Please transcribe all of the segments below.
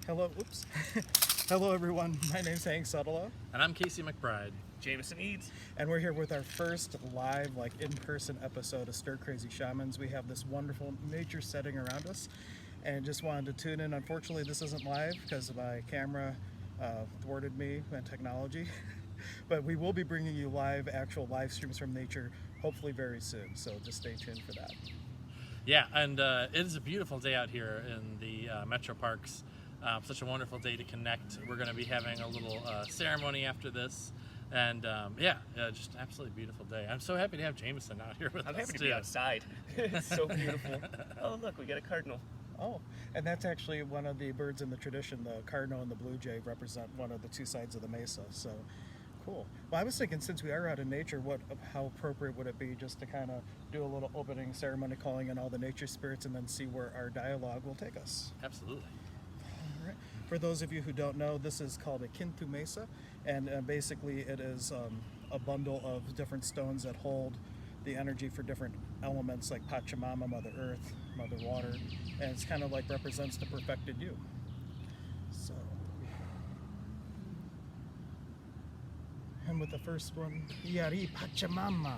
Hello, oops. Hello, everyone. My name's Hank Suttala. And I'm Casey McBride. Jameson Eads. And we're here with our first live, in-person episode of Stir Crazy Shamans. We have this wonderful nature setting around us and just wanted to tune in. Unfortunately, this isn't live because my camera thwarted me and technology. But we will be bringing you actual live streams from nature, hopefully very soon. So just stay tuned for that. Yeah, and it is a beautiful day out here in the metro parks. Such a wonderful day to connect. We're going to be having a little ceremony after this. And just absolutely beautiful day. I'm so happy to have Jameson out here with us. I'm happy to be outside. It's so beautiful. Oh, look, we got a cardinal. Oh, and that's actually one of the birds in the tradition. The cardinal and the blue jay represent one of the two sides of the mesa. So cool. Well, I was thinking, since we are out in nature, how appropriate would it be just to kind of do a little opening ceremony, calling in all the nature spirits, and then see where our dialogue will take us. Absolutely. All right. For those of you who don't know, this is called a Kintu Mesa, and basically it is a bundle of different stones that hold the energy for different elements like Pachamama, Mother Earth, Mother Water, and it's kind of like represents the perfected you. So, and with the first one, Yari Pachamama,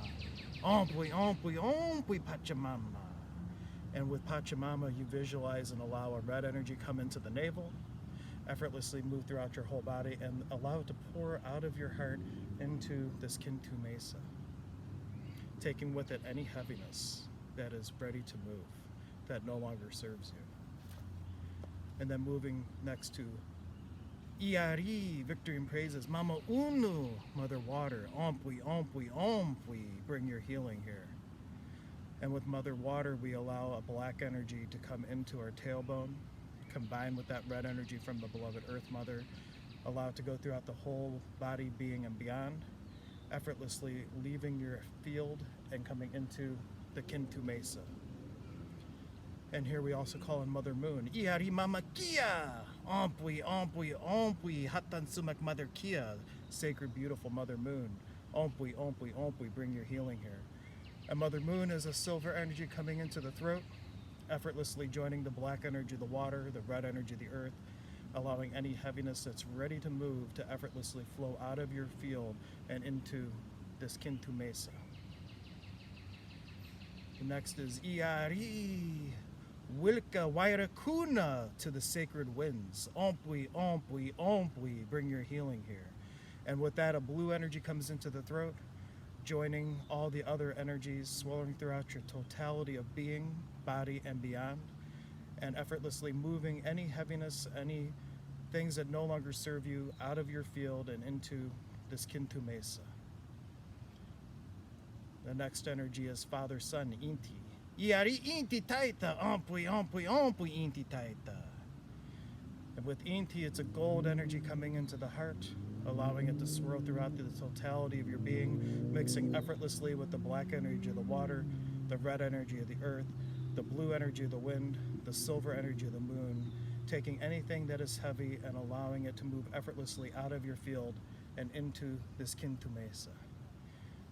Ompui, Ompui, Ompui Pachamama. And with Pachamama, you visualize and allow a red energy come into the navel, effortlessly move throughout your whole body, and allow it to pour out of your heart into this Kintu Mesa, taking with it any heaviness that is ready to move, that no longer serves you. And then moving next to Iari, victory and praises, Mama Unu, Mother Water, Ompui, Ompui, Ompui, bring your healing here. And with Mother Water, we allow a black energy to come into our tailbone, combine with that red energy from the beloved Earth Mother, allow it to go throughout the whole body, being, and beyond, effortlessly leaving your field and coming into the Kintu Mesa. And here we also call in Mother Moon, Iari Mama Kia, Ompui, Ompui, Ompui, Hatan Sumak Mother Kia, sacred, beautiful Mother Moon, Ompui, Ompui, Ompui, bring your healing here. And Mother Moon is a silver energy coming into the throat, effortlessly joining the black energy of the water, the red energy of the earth, allowing any heaviness that's ready to move to effortlessly flow out of your field and into this Kintu Mesa. The next is Iari Wilka Wairakuna, to the sacred winds. Ompui, Ompui, Ompui, bring your healing here. And with that, a blue energy comes into the throat, joining all the other energies, swirling throughout your totality of being, body, and beyond, and effortlessly moving any heaviness, any things that no longer serve you out of your field and into this Kintu Mesa. The next energy is Father Son, Inti. Iari Inti Taita, Ompui, Ompui, Ompui, Inti Taita. And with Inti, it's a gold energy coming into the heart, allowing it to swirl throughout the totality of your being, mixing effortlessly with the black energy of the water, the red energy of the earth, the blue energy of the wind, the silver energy of the moon, taking anything that is heavy and allowing it to move effortlessly out of your field and into this Kintu Mesa.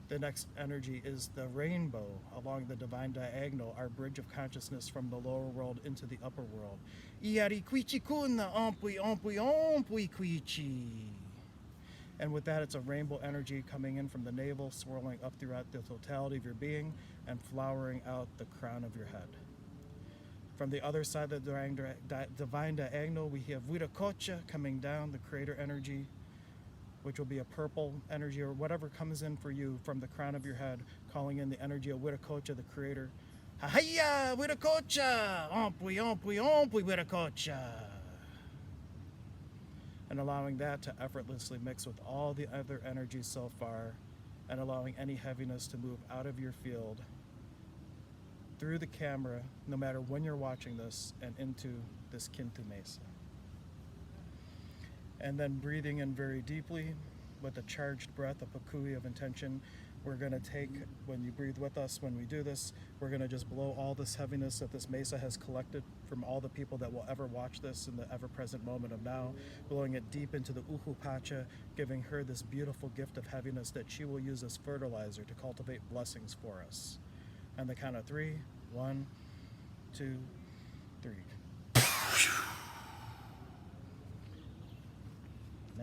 The next energy is the rainbow along the divine diagonal, our bridge of consciousness from the lower world into the upper world. Iari Quichi Kuna, Ompui, Ompui, Ompui Quichi. And with that, it's a rainbow energy coming in from the navel, swirling up throughout the totality of your being and flowering out the crown of your head. From the other side of the divine diagonal, we have Viracocha coming down, the creator energy, which will be a purple energy or whatever comes in for you from the crown of your head, calling in the energy of Viracocha, the creator. Hahaya, Viracocha! Ompui, Ompui, Ompui, Viracocha! And allowing that to effortlessly mix with all the other energies so far, and allowing any heaviness to move out of your field through the camera, no matter when you're watching this, and into this Kintu Mesa. And then breathing in very deeply with a charged breath, a pakui of intention. We're going to take, when you breathe with us, when we do this, we're going to just blow all this heaviness that this mesa has collected from all the people that will ever watch this in the ever-present moment of now, blowing it deep into the Uhu Pacha, giving her this beautiful gift of heaviness that she will use as fertilizer to cultivate blessings for us. On the count of 3, 1, 2, 3.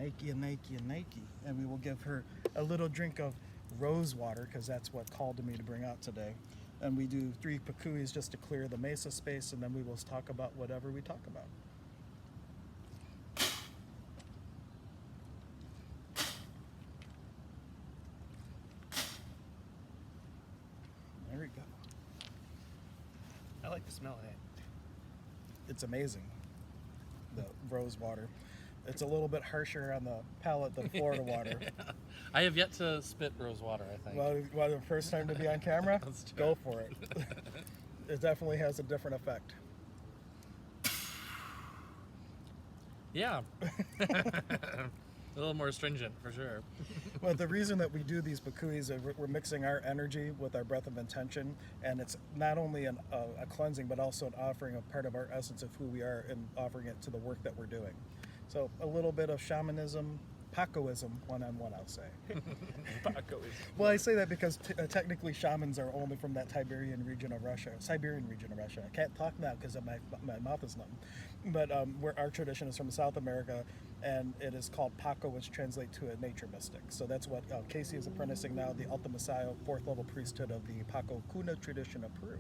Nike and Nike and Nike. And we will give her a little drink of rose water, because that's what called to me to bring out today. And we do 3 pakuis just to clear the mesa space, and then we will talk about whatever we talk about. There we go. I like the smell of that. It's amazing, the rose water. It's a little bit harsher on the palate than Florida water. I have yet to spit rose water, I think. Well, the first time to be on camera, Let's do go for it. It definitely has a different effect. Yeah. A little more astringent, for sure. Well, the reason that we do these pakuis is we're mixing our energy with our breath of intention, and it's not only a cleansing, but also an offering of part of our essence of who we are and offering it to the work that we're doing. So a little bit of shamanism, Pacoism, one-on-one, I'll say. Pacoism. Well, I say that because technically shamans are only from that Siberian region of Russia. I can't talk now because my mouth is numb. But our tradition is from South America, and it is called Paco, which translates to a nature mystic. So that's what Casey is apprenticing now, the Alta Messiah, 4th level priesthood of the Paco Cuna tradition of Peru.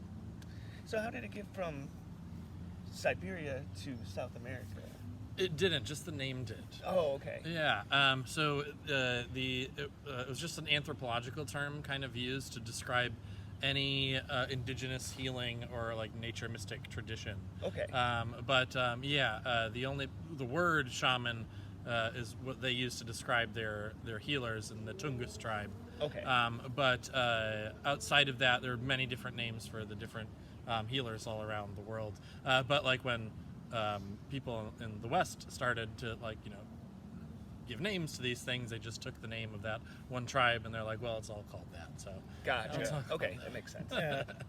So how did it get from Siberia to South America? It didn't, just the name did. Oh, okay. Yeah. So it was just an anthropological term kind of used to describe any indigenous healing or like nature mystic tradition. Okay. The word shaman is what they use to describe their healers in the Tungus tribe. Okay. But outside of that, there are many different names for the different healers all around the world. But like when people in the West started to give names to these things, they just took the name of that one tribe and they're like, well, it's all called that. So Gotcha. Okay, that makes sense.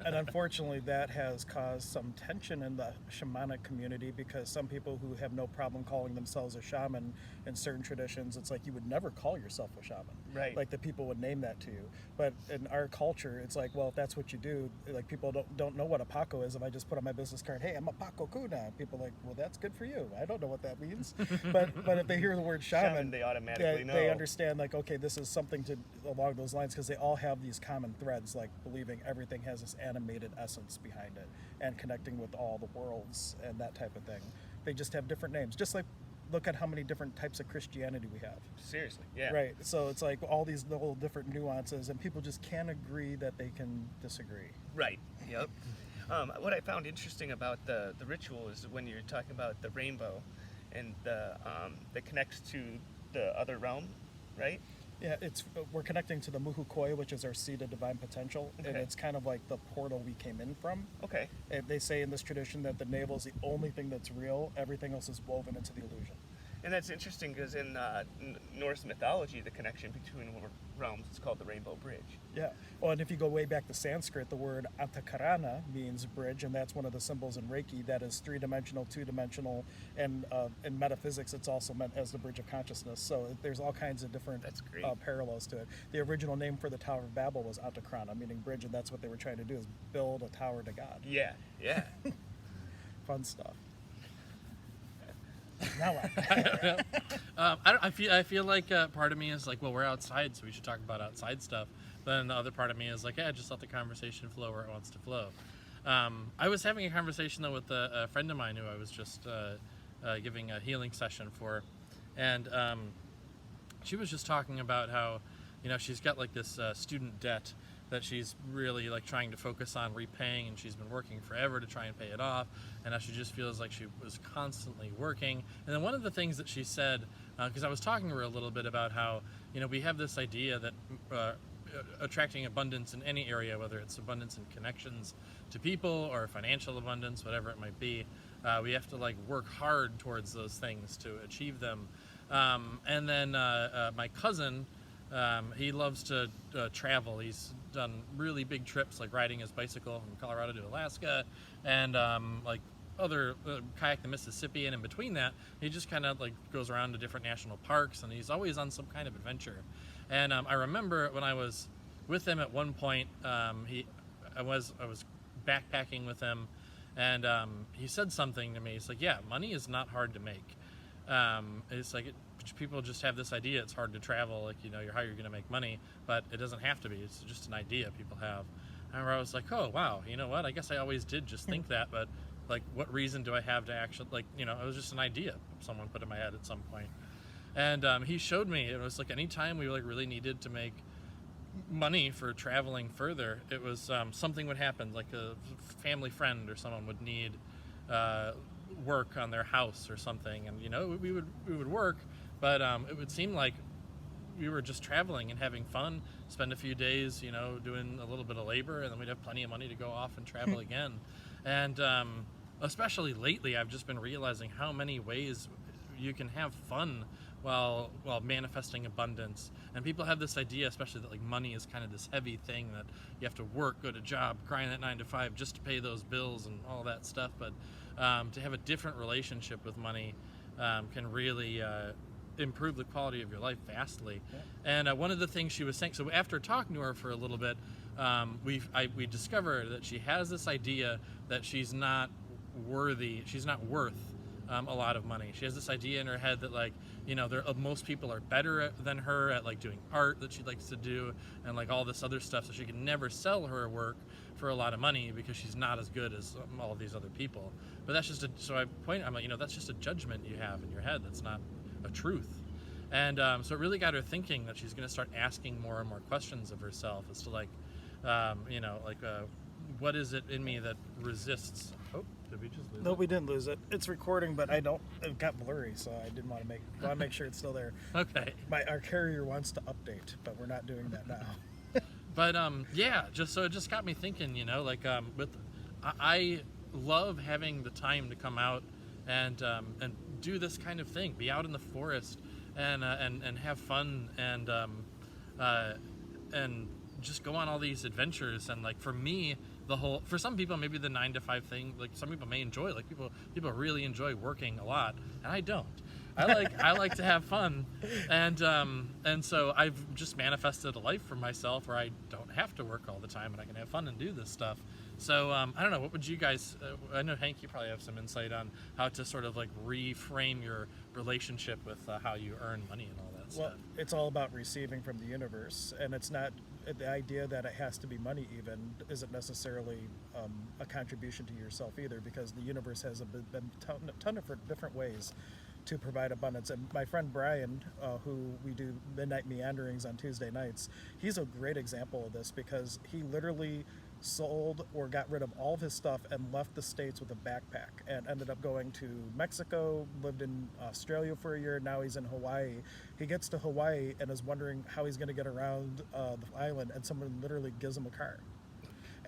And unfortunately, that has caused some tension in the shamanic community, because some people who have no problem calling themselves a shaman in certain traditions, it's like you would never call yourself a shaman. Right. Like the people would name that to you. But in our culture, it's like, well, if that's what you do, like people don't know what a Paco is. If I just put on my business card, hey, I'm a Paco Cuna, people are like, well, that's good for you. I don't know what that means. but if they hear the word shaman, they automatically know. They understand, like, okay, this is something to along those lines, because they all have these common threads, like believing everything has this animated essence behind it and connecting with all the worlds and that type of thing. They just have different names. Just like, look at how many different types of Christianity we have. Seriously, yeah. Right. So it's like all these little different nuances, and people just can't agree that they can disagree. Right. Yep. What I found interesting about the ritual is when you're talking about the rainbow and that connects to the other realm, right? Yeah, we're connecting to the Muhukoi, which is our seed of divine potential, and Okay. it's kind of like the portal we came in from. Okay. And they say in this tradition that the navel is the only thing that's real; everything else is woven into the illusion. And that's interesting because in Norse mythology, the connection between realms is called the Rainbow Bridge. Yeah. Well, and if you go way back to Sanskrit, the word antakarana means bridge, and that's one of the symbols in Reiki that is 3-dimensional, 2-dimensional, and in metaphysics, it's also meant as the bridge of consciousness. So there's all kinds of different That's great. parallels to it. The original name for the Tower of Babel was Antakrana, meaning bridge, and that's what they were trying to do, is build a tower to God. Yeah. Yeah. Fun stuff. Now what? I feel like part of me is like, well, we're outside, so we should talk about outside stuff. Then the other part of me is like, yeah, just let the conversation flow where it wants to flow. I was having a conversation though with a friend of mine who I was just giving a healing session for, and she was just talking about how, she's got like this student debt that she's really like trying to focus on repaying, and she's been working forever to try and pay it off, and now she just feels like she was constantly working. And then one of the things that she said, because I was talking to her a little bit about how we have this idea that attracting abundance in any area, whether it's abundance in connections to people or financial abundance, whatever it might be, we have to like work hard towards those things to achieve them. And then my cousin, he loves to travel. He's done really big trips, like riding his bicycle from Colorado to Alaska, and like other kayak the Mississippi, and in between that, he just kind of like goes around to different national parks, and he's always on some kind of adventure. And I remember when I was with him at one point, I was backpacking with him, and he said something to me. He's like, "Yeah, money is not hard to make." It's like people just have this idea it's hard to travel, like, you know, how you're going to make money, but it doesn't have to be. It's just an idea people have. I remember I was like, oh wow, you know what, I guess I always did just think that, but like, what reason do I have to actually, like, you know, it was just an idea someone put in my head at some point. And he showed me, it was like anytime we like really needed to make money for traveling further, it was something would happen, like a family friend or someone would need work on their house or something, and you know, we would work, but it would seem like we were just traveling and having fun, spend a few days, you know, doing a little bit of labor, and then we'd have plenty of money to go off and travel again. And especially lately, I've just been realizing how many ways you can have fun while manifesting abundance. And people have this idea, especially that like money is kind of this heavy thing that you have to work, go to job, grind that 9 to 5 just to pay those bills and all that stuff. But to have a different relationship with money can really improve the quality of your life vastly. Yeah. And one of the things she was saying, so after talking to her for a little bit, we discovered that she has this idea that she's not worth a lot of money. She has this idea in her head that, like, you know, most people are better than her at like doing art that she likes to do and like all this other stuff, so she can never sell her work for a lot of money because she's not as good as all of these other people. But that's just I'm like, you know, that's just a judgment you have in your head. That's not a truth. And so it really got her thinking that she's going to start asking more and more questions of herself as to like, you know, like what is it in me that resists? Oh, did we just lose it? No, we didn't lose it. It's recording, but it got blurry, so I didn't want to make sure it's still there. Okay. Our carrier wants to update, but we're not doing that now. But yeah, it just got me thinking, you know, like I love having the time to come out and do this kind of thing, be out in the forest and have fun and just go on all these adventures. And like, for me, for some people, maybe the 9 to 5 thing, like some people may enjoy, like people really enjoy working a lot, and I don't. I like to have fun, and so I've just manifested a life for myself where I don't have to work all the time and I can have fun and do this stuff. So I don't know, what would you guys, I know Hank, you probably have some insight on how to sort of like reframe your relationship with how you earn money and all that stuff. Well, it's all about receiving from the universe, and it's not the idea that it has to be money even isn't necessarily a contribution to yourself either, because the universe has a ton of different ways to provide abundance. And my friend Brian, who we do Midnight Meanderings on Tuesday nights, he's a great example of this, because he literally sold or got rid of all of his stuff and left the States with a backpack and ended up going to Mexico, lived in Australia for a year, now he's in Hawaii. He gets to Hawaii and is wondering how he's going to get around the island, and someone literally gives him a car.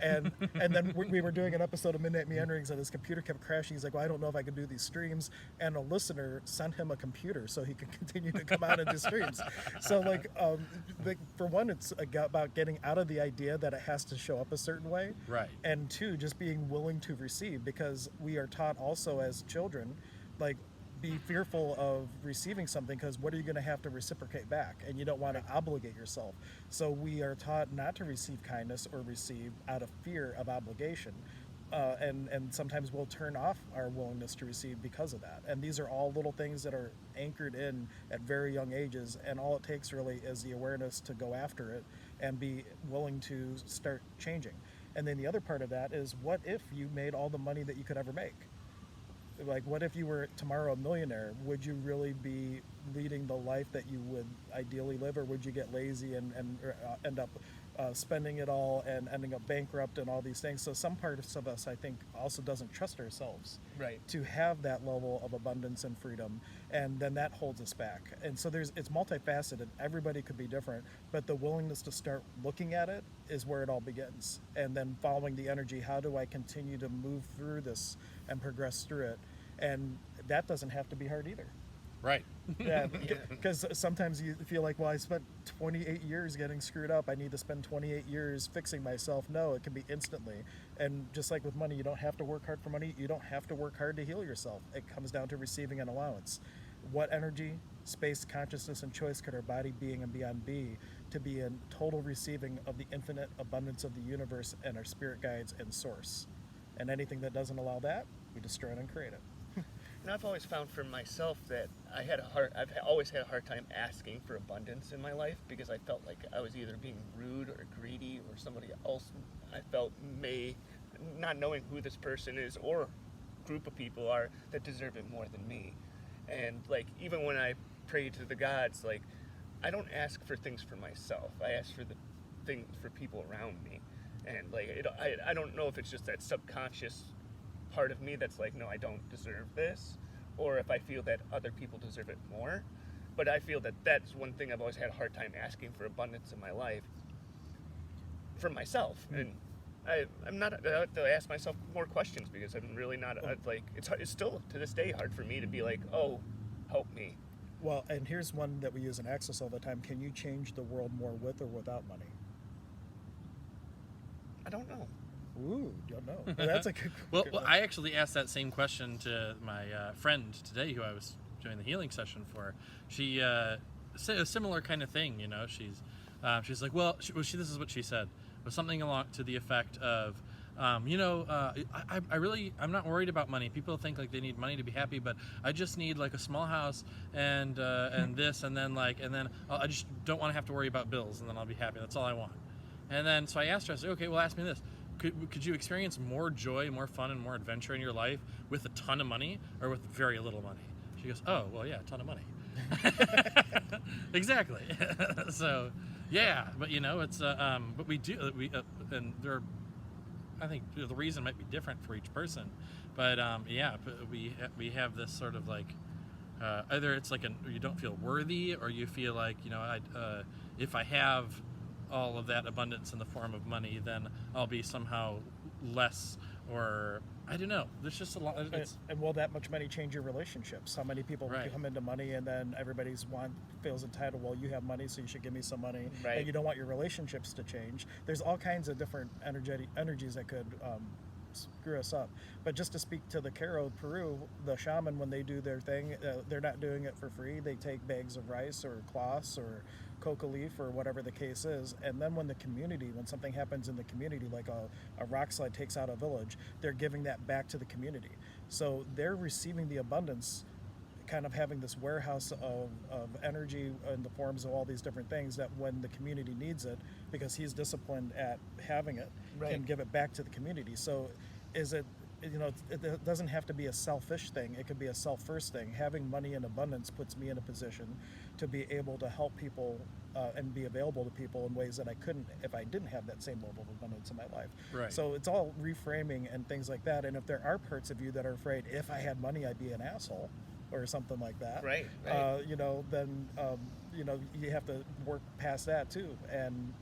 And then we were doing an episode of Midnight Meanderings and his computer kept crashing. He's like, well, I don't know if I can do these streams. And a listener sent him a computer so he could continue to come out and do streams. So like, for one, it's about getting out of the idea that it has to show up a certain way. Right. And two, just being willing to receive, because we are taught also as children, like, be fearful of receiving something, because what are you going to have to reciprocate back, and you don't want to obligate yourself. So we are taught not to receive kindness or receive out of fear of obligation, and sometimes we'll turn off our willingness to receive because of that. And these are all little things that are anchored in at very young ages, and all it takes really is the awareness to go after it and be willing to start changing. And then the other part of that is, what if you made all the money that you could ever make? Like, what if you were tomorrow a millionaire? Would you really be leading the life that you would ideally live, or would you get lazy and end up spending it all and ending up bankrupt and all these things? So some parts of us, I think, also doesn't trust ourselves to have that level of abundance and freedom, and then that holds us back. And so it's multifaceted. Everybody could be different, but the willingness to start looking at it is where it all begins. And then following the energy, how do I continue to move through this and progress through it? And that doesn't have to be hard either. Right. Yeah, because sometimes you feel like, well, I spent 28 years getting screwed up, I need to spend 28 years fixing myself. No, it can be instantly. And just like with money, you don't have to work hard for money. You don't have to work hard to heal yourself. It comes down to receiving an allowance. What energy, space, consciousness, and choice could our body, being, and beyond be to be in total receiving of the infinite abundance of the universe and our spirit guides and source? And anything that doesn't allow that, we destroy it and create it. I've always found for myself that I've always had a hard time asking for abundance in my life because I felt like I was either being rude or greedy, or somebody else I felt may, not knowing who this person is or group of people are that deserve it more than me. And like, even when I pray to the gods, like, I don't ask for things for myself. I ask for the things for people around me. And like, I don't know if it's just that subconscious part of me that's like, no, I don't deserve this, or if I feel that other people deserve it more. But I feel that that's one thing I've always had a hard time asking for abundance in my life for myself. And I'm not, I have to ask myself more questions because I'm really not, like, it's still to this day hard for me to be like, oh, help me. Well, and here's one that we use in Access all the time. Can you change the world more with or without money? I don't know. Ooh, don't know. That's a good Well, I actually asked that same question to my friend today, who I was doing the healing session for. She said a similar kind of thing. You know, she's like, well, this is what she said. It was something along to the effect of, I'm not worried about money. People think like they need money to be happy, but I just need like a small house and this, and then I just don't want to have to worry about bills, and then I'll be happy. That's all I want. And then so I asked her, I said, okay, well, ask me this. Could you experience more joy, more fun, and more adventure in your life with a ton of money or with very little money? She goes, oh, well, yeah, a ton of money. Exactly. So, yeah, but you know, it's but we do and there. I think the reason might be different for each person, but we have this sort of like either it's like you don't feel worthy, or you feel like, you know, if I have all of that abundance in the form of money, then I'll be somehow less, or I don't know. There's just a lot. And will that much money change your relationships? How many people come into money and then everybody's feels entitled? Well, you have money, so you should give me some money. Right. And you don't want your relationships to change. There's all kinds of different energies that could screw us up. But just to speak to the Caro Peru, the shaman, when they do their thing, they're not doing it for free. They take bags of rice or cloths or coca leaf or whatever the case is, and then when something happens in the community, like a rock slide takes out a village, they're giving that back to the community. So they're receiving the abundance, kind of having this warehouse of energy in the forms of all these different things that when the community needs it, because he's disciplined at having it, can give it back to the community. So is it, you know, it doesn't have to be a selfish thing. It could be a self-first thing. Having money in abundance puts me in a position to be able to help people and be available to people in ways that I couldn't if I didn't have that same level of abundance in my life. Right. So it's all reframing and things like that. And if there are parts of you that are afraid, if I had money, I'd be an asshole, or something like that. Right. You know, then you know, you have to work past that too, and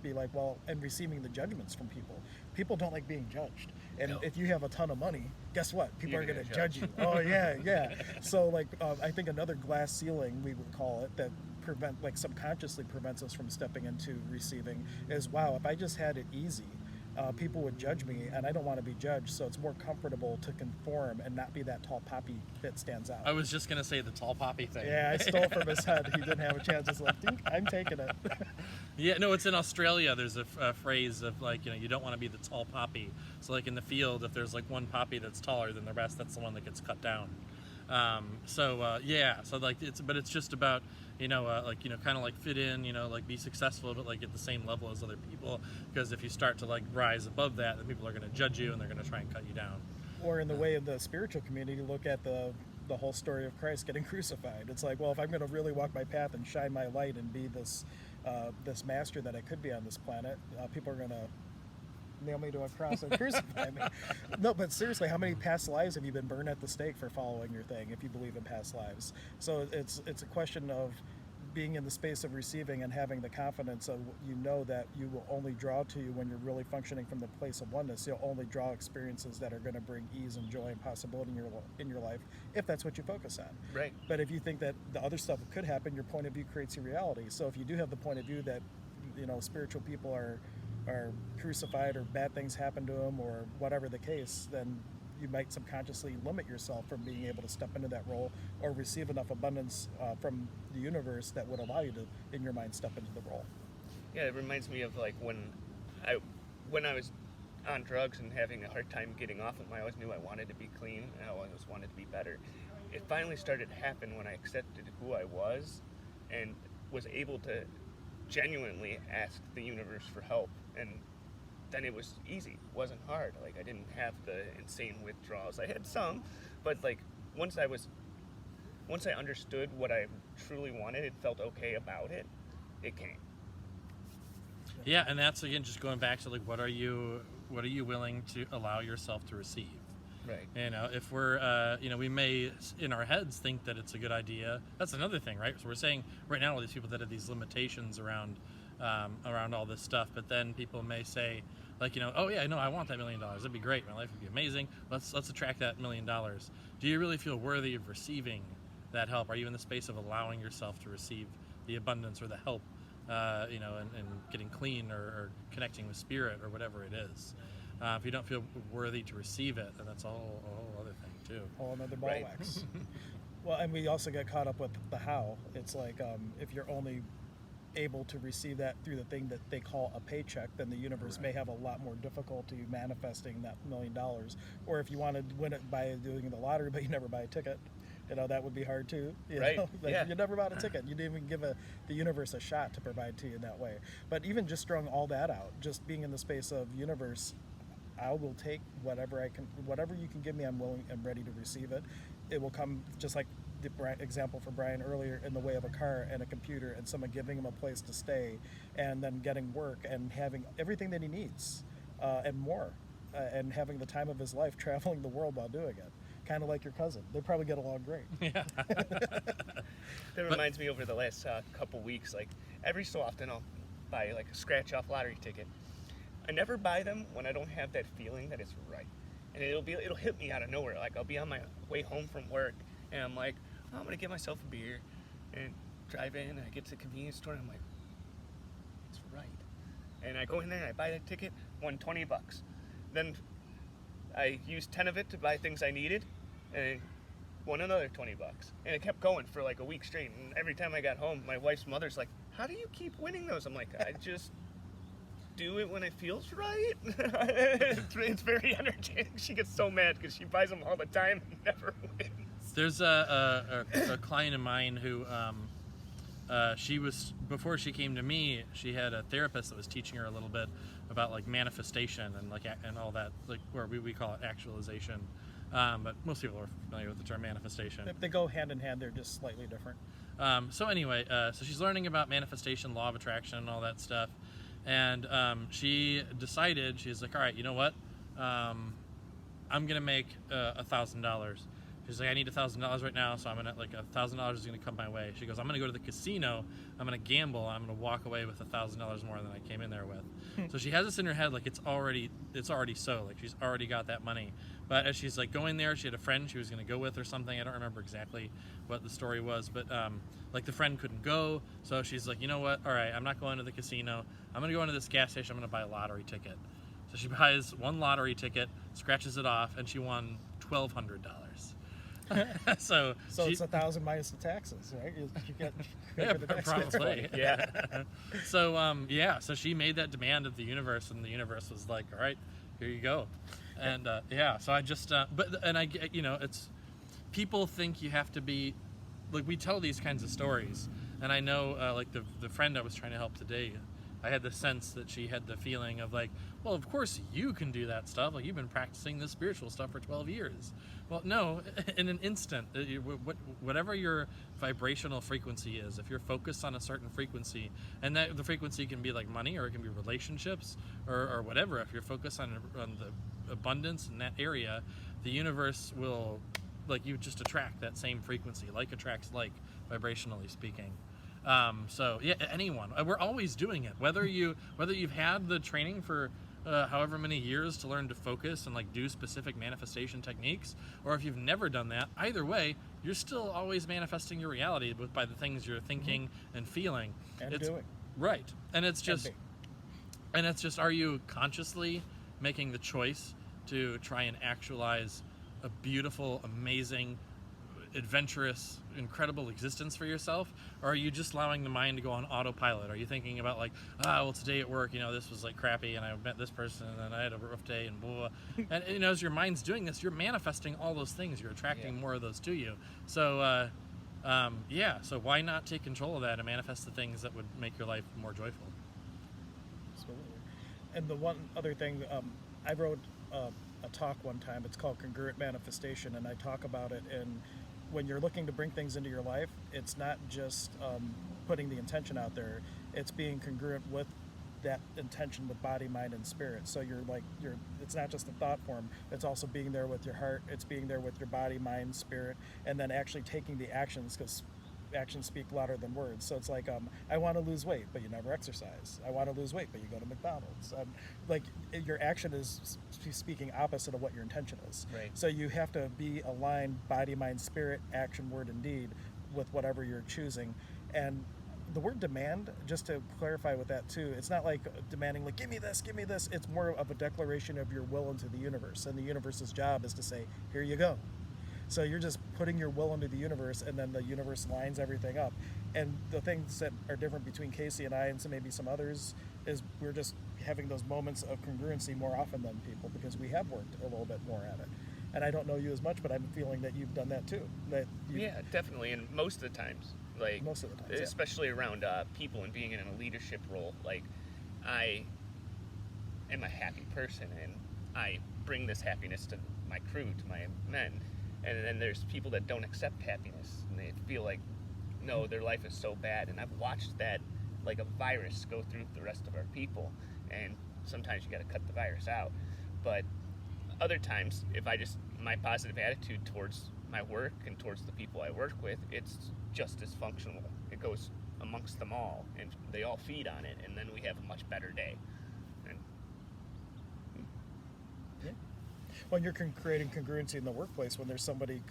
be like, well, and receiving the judgments from people. People don't like being judged. And if you have a ton of money, guess what? People are going to judge you. Oh yeah. So like, I think another glass ceiling, we would call it, that subconsciously prevents us from stepping into receiving is, wow, if I just had it easy, people would judge me, and I don't want to be judged, so it's more comfortable to conform and not be that tall poppy that stands out. I was just going to say the tall poppy thing. Yeah, I stole from his head. He didn't have a chance. It's like, I'm taking it. Yeah, no, it's in Australia. There's a phrase of like, you know, you don't want to be the tall poppy. So like in the field, if there's like one poppy that's taller than the rest, that's the one that gets cut down. So like it's just about, you know, like, you know, kind of like fit in, you know, like be successful, but like at the same level as other people, because if you start to like rise above that, then people are going to judge you and they're going to try and cut you down. Or in the way of the spiritual community, look at the whole story of Christ getting crucified. It's like, well, if I'm going to really walk my path and shine my light and be this master that I could be on this planet, people are going to nail me to a cross and crucify me. No, but seriously, how many past lives have you been burned at the stake for following your thing, if you believe in past lives? So it's a question of being in the space of receiving and having the confidence of, you know, that you will only draw to you when you're really functioning from the place of oneness. You'll only draw experiences that are going to bring ease and joy and possibility in your life, if that's what you focus on. Right. But if you think that the other stuff could happen, your point of view creates your reality. So if you do have the point of view that, you know, spiritual people are crucified or bad things happen to them or whatever the case, then you might subconsciously limit yourself from being able to step into that role or receive enough abundance from the universe that would allow you to, in your mind, step into the role. Yeah, it reminds me of like when I was on drugs and having a hard time getting off them. I always knew I wanted to be clean and I always wanted to be better. it finally started to happen when I accepted who I was and was able to genuinely ask the universe for help. And then it was easy. It wasn't hard. Like, I didn't have the insane withdrawals. I had some, but like once I understood what I truly wanted, it felt okay about it, it came. Yeah, and that's again just going back to like what are you willing to allow yourself to receive? Right. You know, if we're we may in our heads think that it's a good idea. That's another thing, right? So we're saying right now all these people that have these limitations around all this stuff, but then people may say like, oh yeah, no, I want that $1 million. That'd be great. My life would be amazing. Let's attract that $1 million. Do you really feel worthy of receiving that help? Are you in the space of allowing yourself to receive the abundance or the help, and getting clean or connecting with spirit or whatever it is? If you don't feel worthy to receive it, then that's a whole other thing too. Whole another ball Right. wax. Well, and we also get caught up with the how. It's like if you're only able to receive that through the thing that they call a paycheck, then the universe may have a lot more difficulty manifesting that $1 million. Or if you want to win it by doing the lottery, but you never buy a ticket, that would be hard too. Right. Like, Yeah. you never bought a ticket. You didn't even give the universe a shot to provide to you in that way. But even just throwing all that out, just being in the space of universe, I will take whatever you can give me. I'm ready to receive it. It will come just like the example for Brian earlier, in the way of a car and a computer and someone giving him a place to stay, and then getting work and having everything that he needs, and more, and having the time of his life traveling the world while doing it. Kind of like your cousin. They probably get along great. Yeah. That reminds me, over the last couple weeks, like every so often I'll buy like a scratch off lottery ticket. I never buy them when I don't have that feeling that it's right, and it'll hit me out of nowhere. Like I'll be on my way home from work, and I'm like, oh, I'm gonna get myself a beer, and drive in, and I get to the convenience store, and I'm like, it's right, and I go in there and I buy the ticket, won $20. Then I used 10 of it to buy things I needed, and won another $20. And it kept going for like a week straight. And every time I got home, my wife's mother's like, how do you keep winning those? I'm like, I just do it when it feels right. It's very energetic. She gets so mad because she buys them all the time and never wins. There's a client of mine who she was, before she came to me, she had a therapist that was teaching her a little bit about like manifestation and all that, like where we call it actualization, but most people are familiar with the term manifestation. They go hand in hand. They're just slightly different. So anyway, so she's learning about manifestation, law of attraction, and all that stuff, and she decided, she's like, all right, you know what, I'm gonna make $1,000. She's like, I need $1,000 right now, so I'm gonna, like, $1,000 is gonna come my way. She goes, I'm gonna go to the casino, I'm gonna gamble, I'm gonna walk away with $1,000 more than I came in there with. So she has this in her head, like it's already so, like she's already got that money. But as she's like going there, she had a friend she was gonna go with or something. I don't remember exactly what the story was, but like the friend couldn't go, so she's like, you know what? All right, I'm not going to the casino. I'm gonna go into this gas station. I'm gonna buy a lottery ticket. So she buys one lottery ticket, scratches it off, and she won $1,200. so it's 1,000 minus the taxes, right? You get yeah, the tax probably. Yeah. So she made that demand of the universe, and the universe was like, all right, here you go. And so I just it's, people think you have to be, like, we tell these kinds of stories, and I know like the friend I was trying to help today, I had the sense that she had the feeling of like, well, of course you can do that stuff. Like, you've been practicing this spiritual stuff for 12 years. Well, no, in an instant, whatever your vibrational frequency is, if you're focused on a certain frequency, and that the frequency can be like money, or it can be relationships, or whatever. If you're focused on the abundance in that area, the universe will, like, you just attract that same frequency. Like attracts like, vibrationally speaking. So yeah, anyone. We're always doing it. Whether you've had the training for however many years to learn to focus and like do specific manifestation techniques, or if you've never done that, either way, you're still always manifesting your reality by the things you're thinking and feeling and doing. Right, and it's just, are you consciously making the choice to try and actualize a beautiful, amazing, adventurous, incredible existence for yourself, or are you just allowing the mind to go on autopilot? Are you thinking about like, well, today at work, this was like crappy, and I met this person, and then I had a rough day, and blah, blah. And as your mind's doing this, you're manifesting all those things. You're attracting more of those to you. So, so why not take control of that and manifest the things that would make your life more joyful? Absolutely. And the one other thing, I wrote a talk one time. It's called Congruent Manifestation, and I talk about it in when you're looking to bring things into your life, it's not just putting the intention out there, it's being congruent with that intention with body, mind, and spirit. So it's not just a thought form, it's also being there with your heart, it's being there with your body, mind, spirit, and then actually taking the actions, because actions speak louder than words. So it's like, I want to lose weight, but you never exercise. I want to lose weight, but you go to McDonald's. Your action is speaking opposite of what your intention is. Right. So you have to be aligned, body, mind, spirit, action, word, and deed, with whatever you're choosing. And the word demand, just to clarify with that too, it's not like demanding, like, give me this. It's more of a declaration of your will into the universe. And the universe's job is to say, here you go. So you're just putting your will into the universe, and then the universe lines everything up. And the things that are different between Casey and I, and maybe some others, is we're just having those moments of congruency more often than people, because we have worked a little bit more at it. And I don't know you as much, but I'm feeling that you've done that too. Yeah, definitely. And most of the times, especially around people and being in a leadership role, like, I am a happy person, and I bring this happiness to my crew, to my men. And then there's people that don't accept happiness, and they feel like, no, their life is so bad. And I've watched that like a virus go through the rest of our people, and sometimes you got to cut the virus out. But other times, if my positive attitude towards my work and towards the people I work with, it's just as functional. It goes amongst them all, and they all feed on it, and then we have a much better day. When you're creating congruency in the workplace, when there's somebody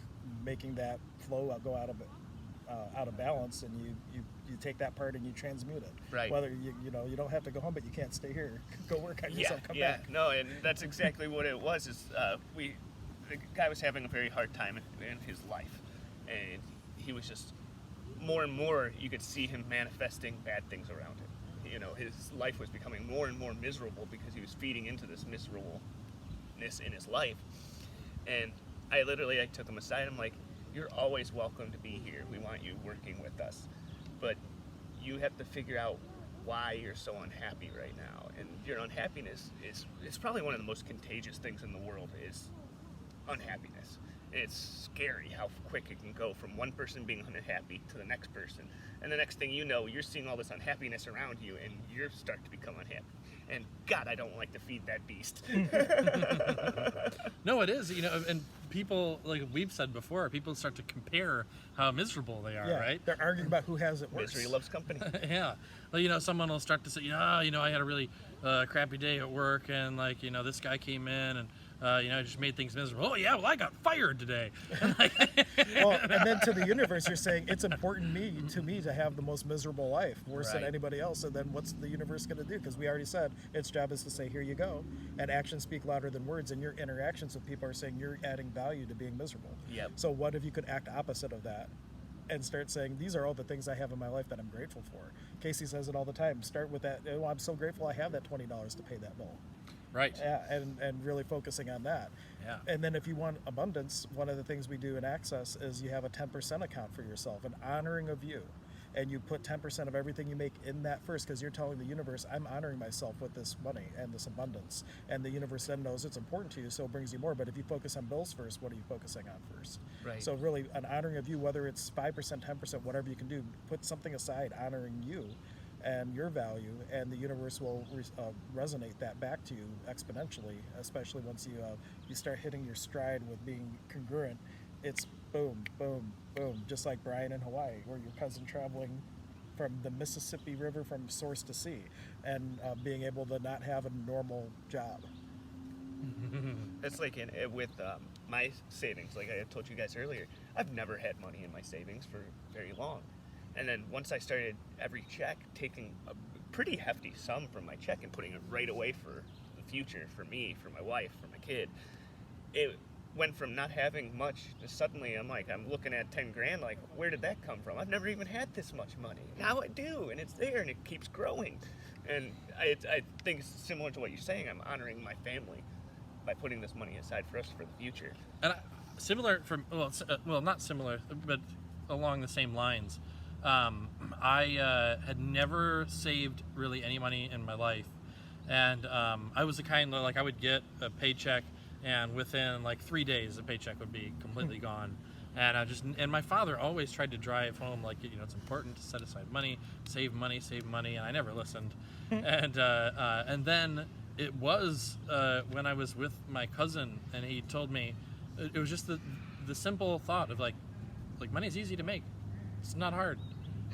making that flow go out of balance, and you take that part and you transmute it. Right. Whether you don't have to go home, but you can't stay here. Go work on yourself. Come back. No, and that's exactly what it was. Is the guy was having a very hard time in his life, and he was just more and more. You could see him manifesting bad things around him. His life was becoming more and more miserable because he was feeding into this miserableness in his life. And I took him aside. I'm like, you're always welcome to be here. We want you working with us, but you have to figure out why you're so unhappy right now. And your unhappiness it's probably one of the most contagious things in the world, is unhappiness. It's scary how quick it can go from one person being unhappy to the next person, and the next thing you know, you're seeing all this unhappiness around you, and you start to become unhappy. And God, I don't like to feed that beast. No, it is, and people, like we've said before, people start to compare how miserable they are, right? They're arguing about who has it worse. Misery loves company. Yeah. Well, someone will start to say, I had a really crappy day at work, and this guy came in and I just made things miserable. Oh yeah, well, I got fired today. And then to the universe, you're saying it's important to me to have the most miserable life, worse than anybody else. And then what's the universe going to do? Because we already said its job is to say, here you go. And actions speak louder than words. And your interactions with people are saying you're adding value to being miserable. Yep. So what if you could act opposite of that and start saying, these are all the things I have in my life that I'm grateful for. Casey says it all the time. Start with that. Oh, I'm so grateful I have that $20 to pay that bill. Right. Yeah, and really focusing on that. Yeah. And then if you want abundance, one of the things we do in Access is you have a 10% account for yourself, an honoring of you. And you put 10% of everything you make in that first, because you're telling the universe, I'm honoring myself with this money and this abundance. And the universe then knows it's important to you, so it brings you more. But if you focus on bills first, what are you focusing on first? Right. So really, an honoring of you, whether it's 5%, 10%, whatever you can do, put something aside honoring you and your value, and the universe will resonate that back to you exponentially, especially once you start hitting your stride with being congruent. It's boom, boom, boom, just like Brian in Hawaii, or your cousin traveling from the Mississippi River from source to sea, and being able to not have a normal job. It's like with my savings, like I told you guys earlier, I've never had money in my savings for very long. And then once I started every check taking a pretty hefty sum from my check and putting it right away for the future, for me, for my wife, for my kid, went from not having much to suddenly I'm looking at 10 grand, like, where did that come from? I've never even had this much money. Now I do, and it's there, and it keeps growing. And I think it's similar to what you're saying. I'm honoring my family by putting this money aside for us for the future. And similar from well, not similar, but along the same lines. I had never saved really any money in my life, and I was the kind of I would get a paycheck, and within 3 days the paycheck would be completely gone. And and my father always tried to drive home it's important to set aside money, save money, and I never listened. And then it was when I was with my cousin, and he told me it was just the simple thought of money's easy to make, it's not hard.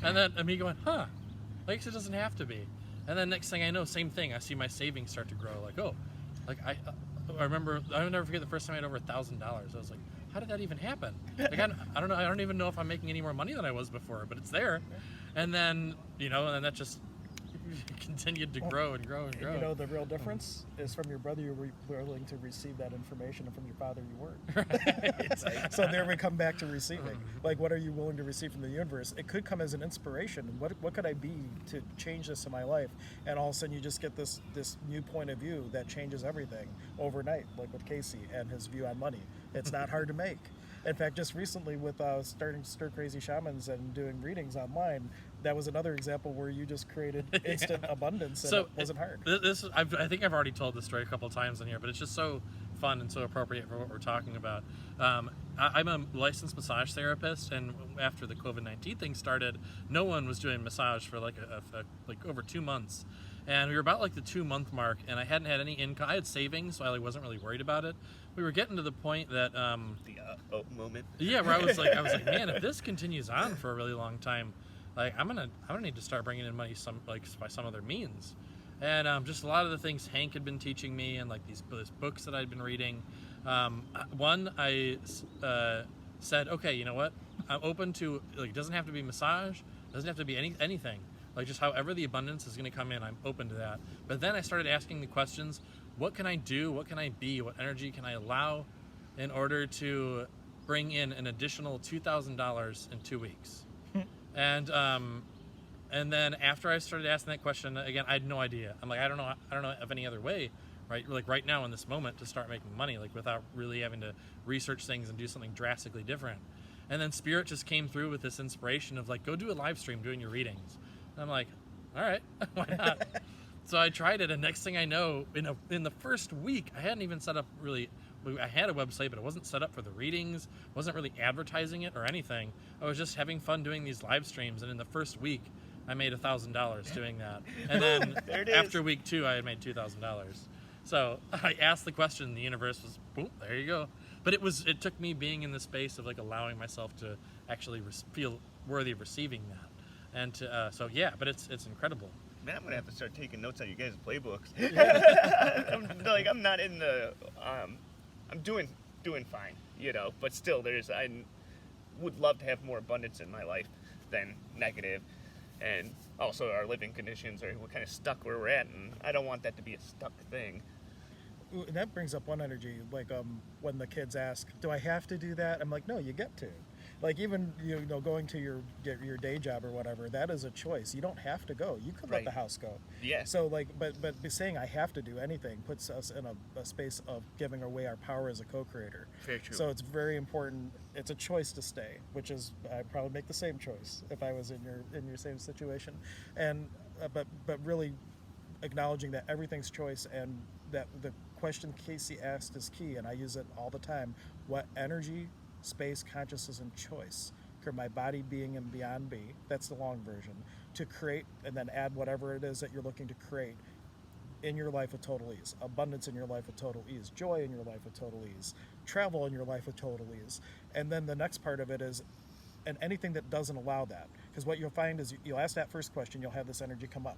And then me going, it doesn't have to be. And then next thing I know, same thing, I see my savings start to grow. I remember, I'll never forget the first time I had over $1,000. I was like, how did that even happen? I don't know. I don't even know if I'm making any more money than I was before, but it's there. And then, and then that just continued to grow and grow and grow. The real difference is from your brother, you were willing to receive that information, and from your father, you weren't. So there we come back to receiving. What are you willing to receive from the universe? It could come as an inspiration. What could I be to change this in my life? And all of a sudden, you just get this new point of view that changes everything overnight, like with Casey and his view on money. It's not hard to make. In fact, just recently with starting Stir Crazy Shamans and doing readings online, that was another example where you just created instant abundance, and so it wasn't hard. I think I've already told this story a couple of times in here, but it's just so fun and so appropriate for what we're talking about. I'm a licensed massage therapist, and after the COVID-19 thing started, no one was doing massage for over 2 months. And we were about the 2-month mark, and I hadn't had any income. I had savings, so I wasn't really worried about it. We were getting to the point that the moment. Yeah, where I was like, man, if this continues on for a really long time, I'm gonna need to start bringing in money by some other means. And just a lot of the things Hank had been teaching me, and these books that I'd been reading. One, I said, okay, you know what? I'm open to it doesn't have to be massage, it doesn't have to be anything. Just however the abundance is going to come in, I'm open to that. But then I started asking the questions: what can I do? What can I be? What energy can I allow in order to bring in an additional $2,000 in 2 weeks? And then after I started asking that question again, I had no idea. I'm I don't know of any other way, right? Right now in this moment to start making money, without really having to research things and do something drastically different. And then Spirit just came through with this inspiration of go do a live stream doing your readings. And I'm all right, why not? So I tried it, and next thing I know, in the first week, I hadn't even set up really. I had a website, but it wasn't set up for the readings. Wasn't really advertising it or anything. I was just having fun doing these live streams, and in the first week, I made $1,000 doing that. And then after week 2, I had made $2,000. So I asked the question, the universe was, boom, there you go. But it took me being in the space of allowing myself to actually feel worthy of receiving that. And but it's incredible. Man, I'm gonna have to start taking notes on you guys' playbooks. I'm not in the. I'm doing fine, But still, I would love to have more abundance in my life than negative, and also our living conditions we're kind of stuck where we're at, and I don't want that to be a stuck thing. And that brings up one energy, when the kids ask, "Do I have to do that?" I'm like, "No, you get to." Even going to your day job or whatever, that is a choice. You don't have to go. You could let the house go. Yeah. So but saying I have to do anything puts us in a space of giving away our power as a co-creator. Very true. So it's very important. It's a choice to stay, which is I'd probably make the same choice if I was in your same situation, and but really acknowledging that everything's choice, and that the question Casey asked is key, and I use it all the time. What energy, space, consciousness, and choice for my body, being, and beyond be, that's the long version, to create, and then add whatever it is that you're looking to create in your life with total ease. Abundance in your life with total ease. Joy in your life with total ease. Travel in your life with total ease. And then the next part of it is, and anything that doesn't allow that. Because what you'll find is you'll ask that first question, you'll have this energy come up.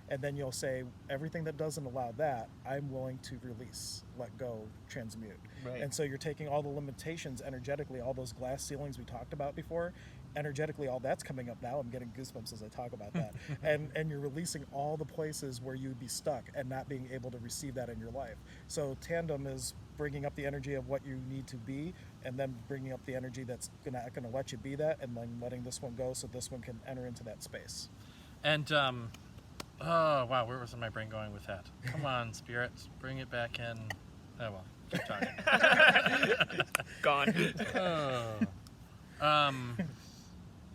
And then you'll say, everything that doesn't allow that, I'm willing to release, let go, transmute. Right. And so you're taking all the limitations energetically, all those glass ceilings we talked about before, energetically, all that's coming up now. I'm getting goosebumps as I talk about that. and you're releasing all the places where you'd be stuck and not being able to receive that in your life. So tandem is bringing up the energy of what you need to be, and then bringing up the energy that's gonna let you be that, and then letting this one go so this one can enter into that space. And oh wow, where was my brain going with that? Come on, spirit, bring it back in. Oh well, keep talking. Gone.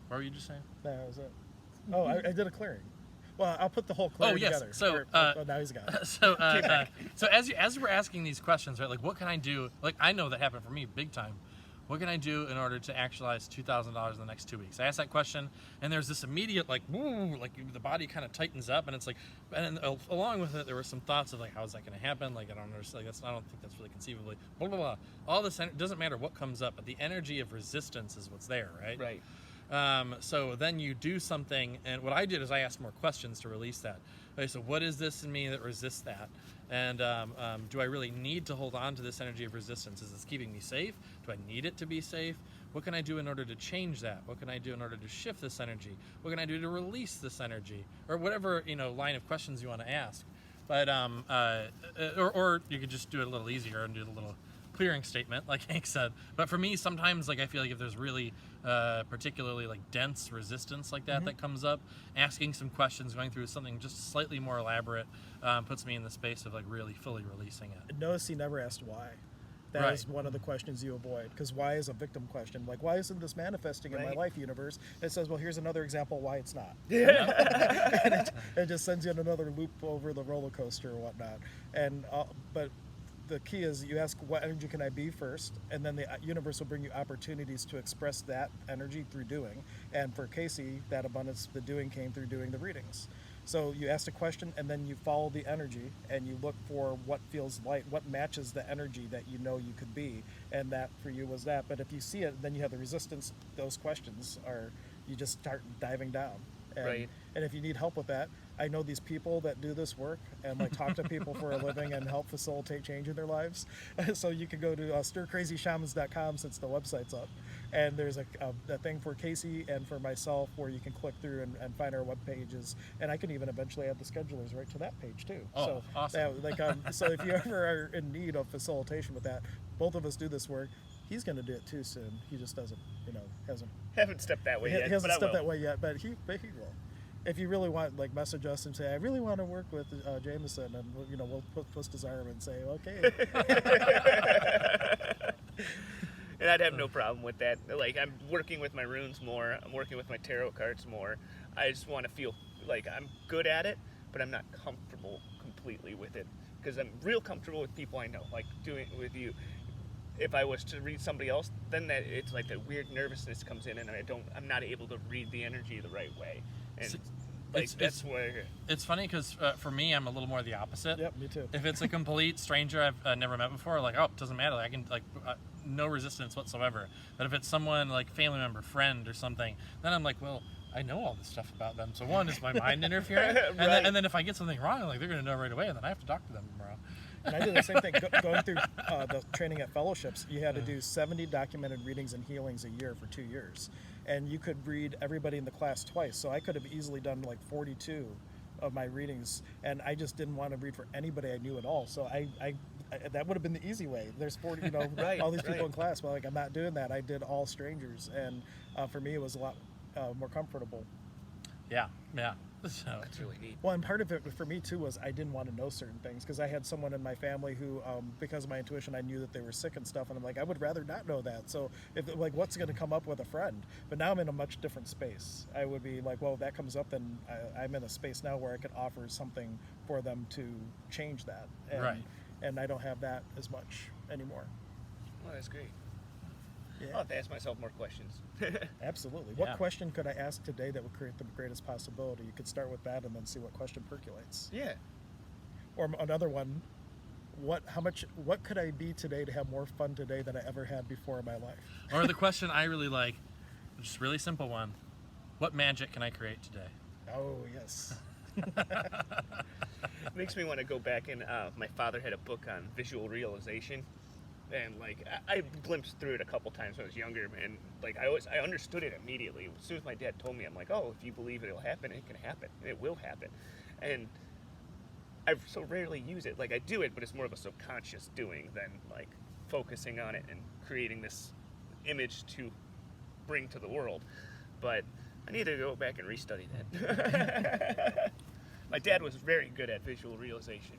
What were you just saying? That was it. Oh, I did a clearing. Well, I'll put the whole clearing together. So, now he's got it. So as we're asking these questions, right? Like, what can I do? Like, I know that happened for me big time. What can I do in order to actualize $2,000 in the next 2 weeks? I asked that question, and there's this immediate like, woo, like the body kind of tightens up, and it's like, and along with it, there were some thoughts of like, how is that going to happen? Like, I don't understand. Like, I don't think that's really conceivably. Blah blah blah. All this doesn't matter what comes up, but the energy of resistance is what's there, right? Right. So then you do something, and what I did is I asked more questions to release that. Okay, so what is this in me that resists that? And do I really need to hold on to this energy of resistance? Is this keeping me safe? Do I need it to be safe? What can I do in order to change that? What can I do in order to shift this energy? What can I do to release this energy? Or whatever, line of questions you want to ask. But or you could just do it a little easier and do the little clearing statement, like Hank said. But for me, sometimes like I feel like if there's really particularly like dense resistance like that that comes up, asking some questions, going through something just slightly more elaborate, puts me in the space of like really fully releasing it. Notice he never asked why. That is one of the questions you avoid, because why is a victim question. Like, why isn't this manifesting in my life universe? It says, well, here's another example why it's not. And it just sends you in another loop over the roller coaster or whatnot. And but the key is you ask, what energy can I be first? And then the universe will bring you opportunities to express that energy through doing. And for Casey, that abundance, the doing came through doing the readings. So you ask a question, and then you follow the energy, and you look for what feels light, what matches the energy that you know you could be, and that for you was that. But if you see it, then you have the resistance. Those questions are, you just start diving down. And, and if you need help with that, I know these people that do this work and like talk to people for a living and help facilitate change in their lives. So you can go to stircrazyshamans.com since the website's up. And there's a thing for Casey and for myself where you can click through and find our web pages. And I can even eventually add the schedulers right to that page too. Oh, so awesome. So if you ever are in need of facilitation with that, both of us do this work. He's going to do it too soon. He just doesn't, Haven't stepped that way yet. He hasn't stepped that way yet, but he will. If you really want, like, message us and say, I really want to work with Jameson, and we'll twist his arm and say, okay. And I'd have no problem with that. Like, I'm working with my runes more. I'm working with my tarot cards more. I just want to feel like I'm good at it, but I'm not comfortable completely with it. Because I'm real comfortable with people I know, like doing it with you. If I was to read somebody else, then it's like that weird nervousness comes in, and I'm not able to read the energy the right way. And that's where it's funny because for me, I'm a little more the opposite. Yep, me too. If it's a complete stranger I've never met before, like, it doesn't matter. Like, I can no resistance whatsoever. But if it's someone like family member, friend, or something, then I'm like, well, I know all this stuff about them. So one is my mind interfering, and then if I get something wrong, like they're gonna know right away, and then I have to talk to them tomorrow. And I did the same thing. Going through the training at fellowships, you had to do 70 documented readings and healings a year for 2 years. And you could read everybody in the class twice. So I could have easily done like 42 of my readings. And I just didn't want to read for anybody I knew at all. So I that would have been the easy way. There's 40, all these people in class. Well, like, I'm not doing that. I did all strangers. And for me, it was a lot more comfortable. Yeah. So that's really neat. Well, and part of it for me too was I didn't want to know certain things because I had someone in my family who, because of my intuition, I knew that they were sick and stuff, and I'm like, I would rather not know that. So if what's going to come up with a friend? But now I'm in a much different space. I would be like, well, if that comes up, then I'm in a space now where I could offer something for them to change that. And I don't have that as much anymore. Well, that's great. Yeah. I'll have to ask myself more questions. Absolutely. What question could I ask today that would create the greatest possibility? You could start with that and then see what question percolates. Yeah. Or another one, what could I be today to have more fun today than I ever had before in my life? Or the question I really like, just a really simple one, what magic can I create today? Oh, yes. Makes me want to go back and my father had a book on visual realization. And like I glimpsed through it a couple times when I was younger, and like I understood it immediately. As soon as my dad told me, I'm like, oh, if you believe it'll happen, it can happen, and it will happen. And I so rarely use it. Like I do it, but it's more of a subconscious doing than like focusing on it and creating this image to bring to the world. But I need to go back and restudy that. My dad was very good at visual realization.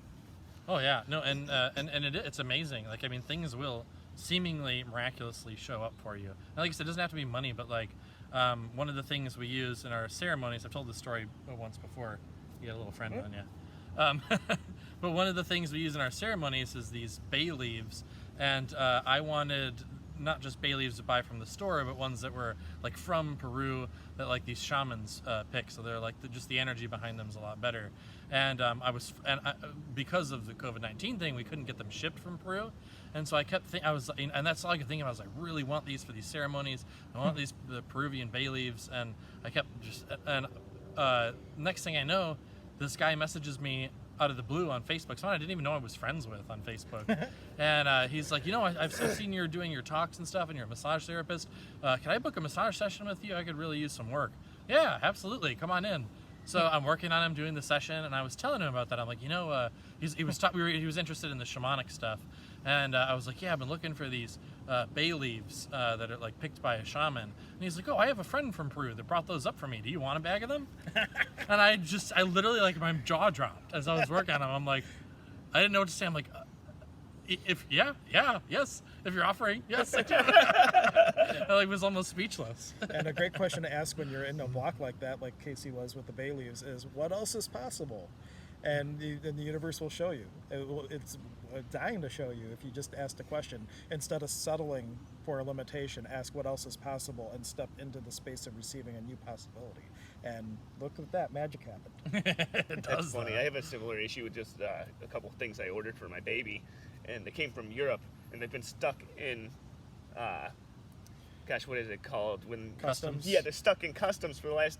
Oh yeah, no, and it's amazing. Like I mean, things will seemingly miraculously show up for you. And like I said, it doesn't have to be money, but like one of the things we use in our ceremonies. I've told this story once before. You got a little friend on you. But one of the things we use in our ceremonies is these bay leaves, and I wanted not just bay leaves to buy from the store, but ones that were like from Peru that like these shamans pick. So they're like just the energy behind them is a lot better. And because of the COVID-19 thing, we couldn't get them shipped from Peru. And so I kept and that's all I could think of. I was like, I really want these for these ceremonies. I want the Peruvian bay leaves. And I kept next thing I know, this guy messages me out of the blue on Facebook, someone I didn't even know I was friends with on Facebook. And he's like, I've seen you're doing your talks and stuff, and you're a massage therapist. Can I book a massage session with you? I could really use some work. Yeah, absolutely. Come on in. So I'm working on him doing the session, and I was telling him about that. I'm like, he was interested in the shamanic stuff, and I was like, yeah, I've been looking for these bay leaves that are like picked by a shaman. And he's like, oh, I have a friend from Peru that brought those up for me. Do you want a bag of them? And I literally, like, my jaw dropped as I was working on them. I'm like, I didn't know what to say. I'm like, yes, if you're offering, yes. I was almost speechless. And a great question to ask when you're in a block like that, like Casey was with the bay leaves, is what else is possible? And the universe will show you. It's dying to show you if you just ask the question. Instead of settling for a limitation, ask what else is possible and step into the space of receiving a new possibility. And look at that, magic happened. That's funny. I have a similar issue with just a couple of things I ordered for my baby, and they came from Europe, and they've been stuck in, what is it called? When Customs? Yeah, they're stuck in customs for the last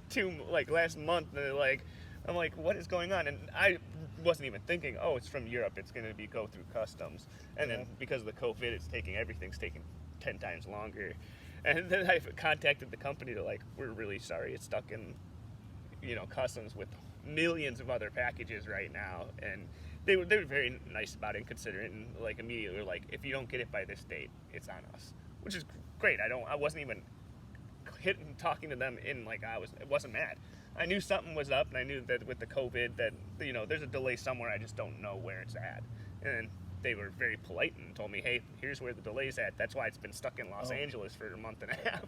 month, and they're like, I'm like, what is going on? And I wasn't even thinking, oh, it's from Europe, it's going to go through customs. And then because of the COVID, everything's taking 10 times longer. And then I contacted the company to we're really sorry, it's stuck in, customs with millions of other packages right now. And they were very nice about it and considerate, and immediately were like, if you don't get it by this date, it's on us, which is great. I wasn't even talking to them it wasn't mad. I knew something was up, and I knew that with the COVID that, there's a delay somewhere, I just don't know where it's at. And they were very polite and told me, hey, here's where the delay's at. That's why it's been stuck in Los Angeles for a month and a half.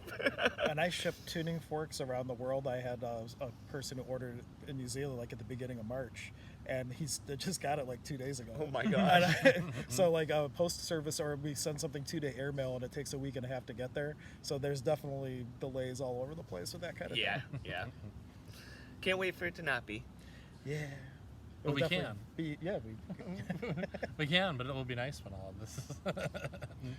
And I shipped tuning forks around the world. I had a person who ordered in New Zealand at the beginning of March, and he just got it 2 days ago. Oh my gosh. So a post service, or we send something 2-day airmail, and it takes a week and a half to get there. So there's definitely delays all over the place with that kind of thing. Yeah. Can't wait for it to not be. Yeah. But we can. We We can, but it will be nice when all of this is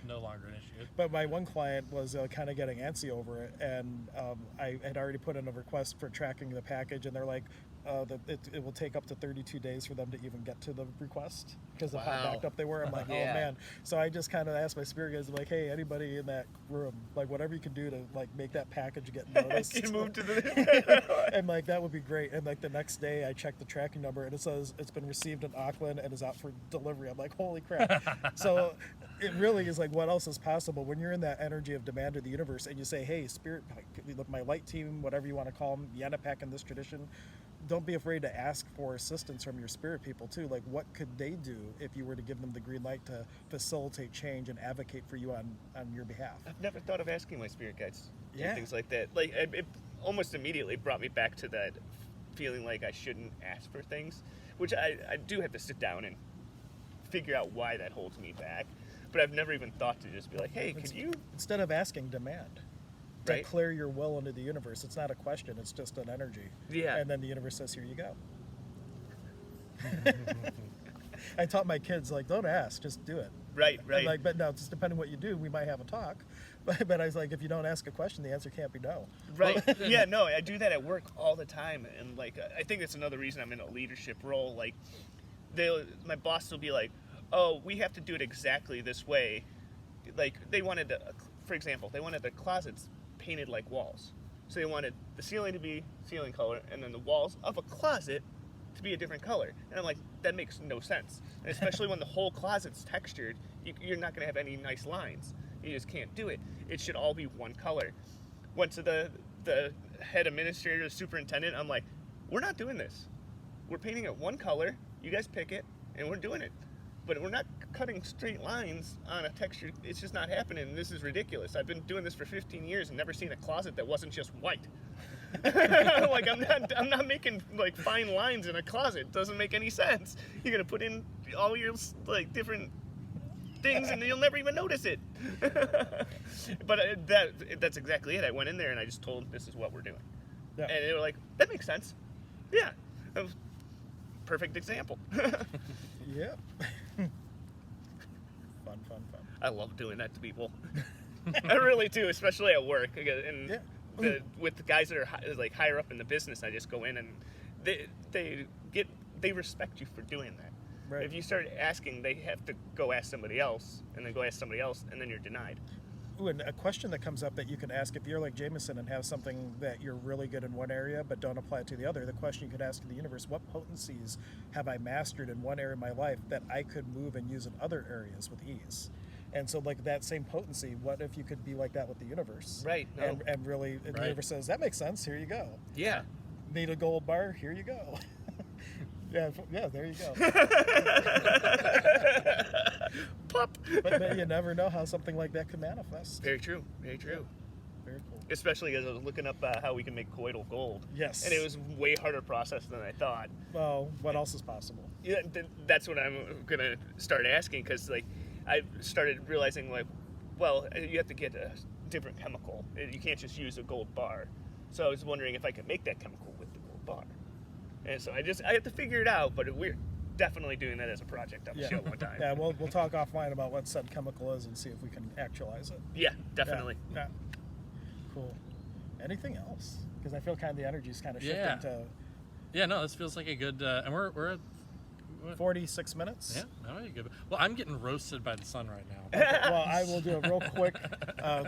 no longer an issue. But my one client was kind of getting antsy over it, and I had already put in a request for tracking the package, and they're like, it will take up to 32 days for them to even get to the request because of how backed up they were. I'm like, oh man. So I just kind of asked my spirit guides, like, hey, anybody in that room, whatever you can do to make that package get noticed. Can move to the And that would be great. And the next day I checked the tracking number, and it says it's been received in Auckland and is out for delivery. I'm like, holy crap. So it really is what else is possible when you're in that energy of demand of the universe, and you say, hey, spirit, my light team, whatever you want to call them, Yanapak in this tradition, don't be afraid to ask for assistance from your spirit people too. What could they do if you were to give them the green light to facilitate change and advocate for you on your behalf? I've never thought of asking my spirit guides things like that. It almost immediately brought me back to that feeling like I shouldn't ask for things, which I do have to sit down and figure out why that holds me back. But I've never even thought to just be like, hey, could you? Instead of asking, demand. Declare your will into the universe. It's not a question, it's just an energy. Yeah. And then the universe says, here you go. I taught my kids, don't ask, just do it. Right. And but no, just depending on what you do, we might have a talk. But I was like, if you don't ask a question, the answer can't be no. Right. Yeah, no, I do that at work all the time. And I think that's another reason I'm in a leadership role. My boss will be like, oh, we have to do it exactly this way. They wanted for example, they wanted their closets painted like walls. So they wanted the ceiling to be ceiling color, and then the walls of a closet to be a different color. And I'm like, that makes no sense. And especially when the whole closet's textured, you're not going to have any nice lines. You just can't do it. It should all be one color. Went to the head administrator, the superintendent. I'm like, we're not doing this. We're painting it one color. You guys pick it, and we're doing it. But we're not cutting straight lines on a texture. It's just not happening. This is ridiculous. I've been doing this for 15 years and never seen a closet that wasn't just white. Like I'm not making like fine lines in a closet. It doesn't make any sense. You're gonna put in all your like different things and you'll never even notice it. But that's exactly it. I went in there and I just told them this is what we're doing. Yeah. And they were like, that makes sense. Yeah. That was perfect example. Yep. Fun. I love doing that to people. I really do, especially at work. And with the guys that are like higher up in the business, I just go in and they respect you for doing that. Right. If you start asking, they have to go ask somebody else, and then go ask somebody else, and then you're denied. Ooh, and a question that comes up that you can ask if you're like Jameson and have something that you're really good in one area but don't apply it to the other, the question you could ask to the universe, what potencies have I mastered in one area of my life that I could move and use in other areas with ease? And so like that same potency, what if you could be like that with the universe? Right. No. And really, the universe says, that makes sense, here you go. Yeah. Need a gold bar, here you go. Yeah, there you go. Plop. But you never know how something like that could manifest. Very true. Very true. Very cool. Especially as I was looking up how we can make colloidal gold. Yes. And it was way harder process than I thought. Well, what else is possible? Yeah, that's what I'm gonna start asking, because like I started realizing like, well, you have to get a different chemical. You can't just use a gold bar. So I was wondering if I could make that chemical with the gold bar. And so I have to figure it out, but we're definitely doing that as a project on the show one time. Yeah, we'll talk offline about what said chemical is and see if we can actualize it. Yeah, definitely. Yeah. Cool. Anything else? Because I feel kind of the energy is kind of shifting to... Yeah, no, this feels like a good... and we're at... What? 46 minutes? Yeah, all right, good. Well, I'm getting roasted by the sun right now. Okay, well, I will do a real quick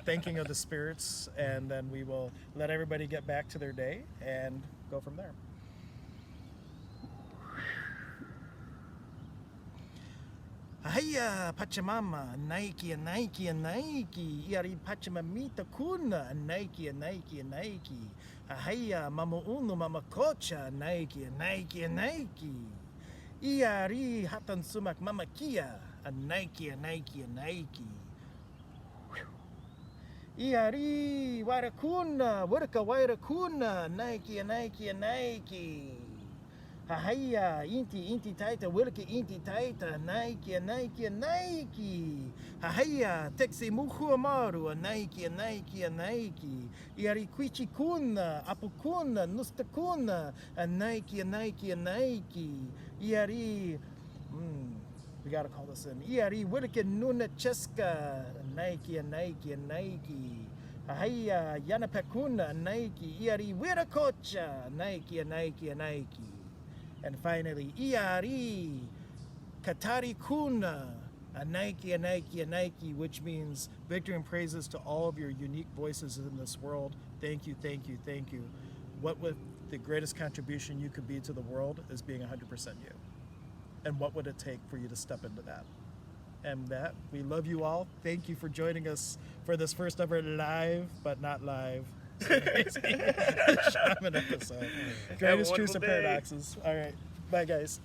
thanking of the spirits, and then we will let everybody get back to their day and go from there. Haya Pachamama, Nike, Iari Pachamamita Kuna, Nike. Haya Mama Unu, Mama Kocha, Nike. Iari Hatan Sumak Mama Kia, Nike. Iari Warakuna, Warakuna, Nike. Hahaya, inti taita, wilke inti taita, Nike. Hahaya, texi muhuamaru, Nike. Iari quichi kuna, apukuna, nustakuna, Nike. Iari, we gotta call this in. Iari wilke nuna cheska, Nike. Hahaya, yanapakuna, Nike. Iari wirakocha, Nike. And finally, Iari Katari Kuna, a Nike, which means victory and praises to all of your unique voices in this world. Thank you. What would the greatest contribution you could be to the world is being 100% you. And what would it take for you to step into that? And that, we love you all. Thank you for joining us for this first ever live, but not live, Shaman episode. Greatest truths and paradoxes. All right. Bye, guys.